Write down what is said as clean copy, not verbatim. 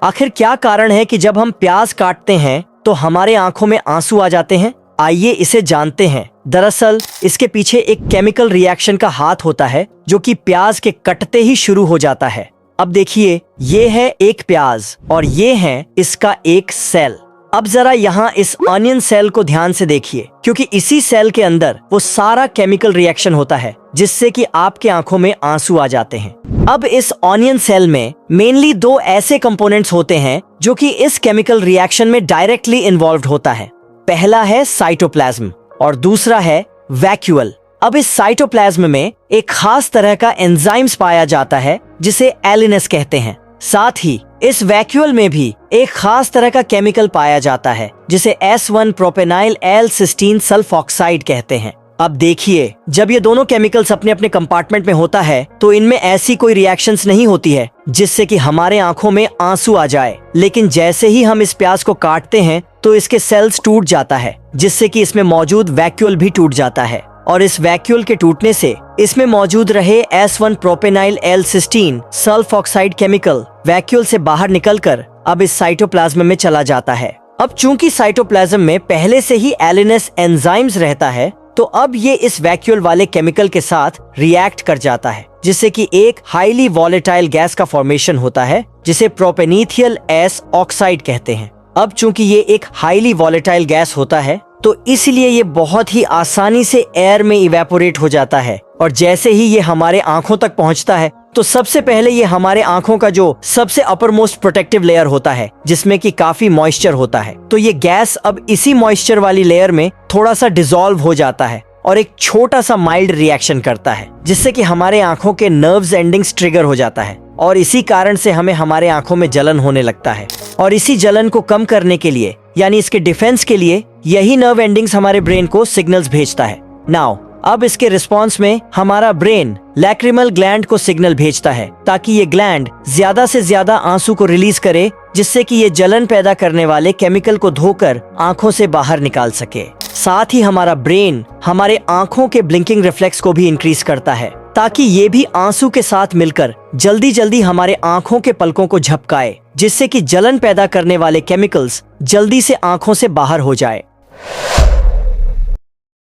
आखिर क्या कारण है कि जब हम प्याज काटते हैं तो हमारे आंखों में आंसू आ जाते हैं? आइए इसे जानते हैं। दरअसल इसके पीछे एक केमिकल रिएक्शन का हाथ होता है जो कि प्याज के कटते ही शुरू हो जाता है। अब देखिए, ये है एक प्याज और ये है इसका एक सेल। अब जरा यहाँ इस ऑनियन सेल को ध्यान से देखिए, क्योंकि इसी सेल के अंदर वो सारा केमिकल रिएक्शन होता है जिससे कि आपके आंखों में आंसू आ जाते हैं। अब इस ऑनियन सेल में मेनली दो ऐसे कंपोनेंट्स होते हैं जो कि इस केमिकल रिएक्शन में डायरेक्टली इन्वॉल्व्ड होता है। पहला है साइटोप्लाज्म और दूसरा है वैक्यूल। अब इस साइटोप्लाज्म में एक खास तरह का एंजाइम्स पाया जाता है जिसे एलिनस कहते हैं। साथ ही इस वैक्यूल में भी एक खास तरह का केमिकल पाया जाता है जिसे S1 प्रोपेनाइल L-सिस्टीन सल्फॉक्साइड कहते हैं। अब देखिए, जब ये दोनों केमिकल्स अपने अपने कंपार्टमेंट में होता है तो इनमें ऐसी कोई रिएक्शंस नहीं होती है जिससे कि हमारे आंखों में आंसू आ जाए। लेकिन जैसे ही हम इस प्याज को काटते हैं तो इसके सेल्स टूट जाता है जिससे कि इसमें मौजूद वैक्यूल भी टूट जाता है और इस वैक्यूल के टूटने से इसमें मौजूद रहे S1 प्रोपेनाइल L-सिस्टीन सल्फॉक्साइड केमिकल वैक्यूल से बाहर निकलकर अब इस साइटोप्लाज्म में चला जाता है। अब चूंकि साइटोप्लाज्म में पहले से ही एलिनस एंजाइम्स रहता है तो अब ये इस वैक्यूल वाले केमिकल के साथ रिएक्ट कर जाता है जिससे कि एक हाईली वॉलेटाइल गैस का फॉर्मेशन होता है जिसे प्रोपेनीथियल S ऑक्साइड कहते हैं। अब चूंकि ये एक हाईली वॉलेटाइल गैस होता है तो इसलिए ये बहुत ही आसानी से एयर में इवेपोरेट हो जाता है और जैसे ही ये हमारे आंखों तक पहुंचता है तो सबसे पहले ये हमारे आंखों का जो सबसे अपर मोस्ट प्रोटेक्टिव लेयर होता है जिसमें कि काफी मॉइस्चर होता है, तो ये गैस अब इसी मॉइस्चर वाली लेयर में थोड़ा सा डिसॉल्व हो जाता है और एक छोटा सा माइल्ड रिएक्शन करता है जिससे कि हमारे आंखों के नर्व्स एंडिंग्स ट्रिगर हो जाता है और इसी कारण से हमें हमारे आंखों में जलन होने लगता है। और इसी जलन को कम करने के लिए यानी इसके डिफेंस के लिए यही नर्व एंडिंग्स हमारे ब्रेन को सिग्नल्स भेजता है। नाउ अब इसके रिस्पॉन्स में हमारा ब्रेन लैक्रिमल ग्लैंड को सिग्नल भेजता है ताकि ये ग्लैंड ज्यादा से ज्यादा आंसू को रिलीज करे जिससे कि ये जलन पैदा करने वाले केमिकल को धोकर आंखों से बाहर निकाल सके। साथ ही हमारा ब्रेन हमारे आंखों के ब्लिंकिंग रिफ्लेक्स को भी इंक्रीज करता है ताकि ये भी आंसू के साथ मिलकर जल्दी जल्दी हमारे आंखों के पलकों को झपकाए जिससे कि जलन पैदा करने वाले केमिकल्स जल्दी से आंखों से बाहर हो जाए।